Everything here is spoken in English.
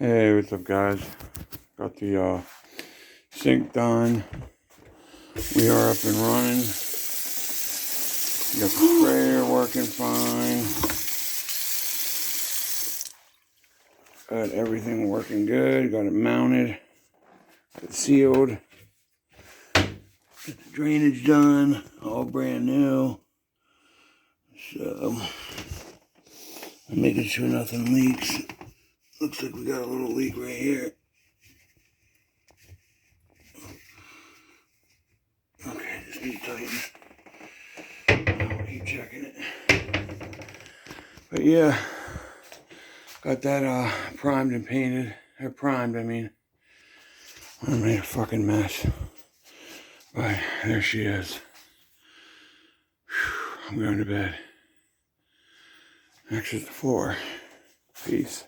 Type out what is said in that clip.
Hey, what's up, guys? Got the sink done. We are up and running. Got the sprayer working fine. Got everything working good. Got it mounted. Got it sealed. Got the drainage done. All brand new. So, I'm making sure nothing leaks. Looks like we got a little leak right here. Okay, just need to tighten it. I'll keep checking it. But yeah, got that primed and painted. Or primed, I mean. I made a fucking mess. But there she is. Whew, I'm going to bed. Exit the floor. Peace.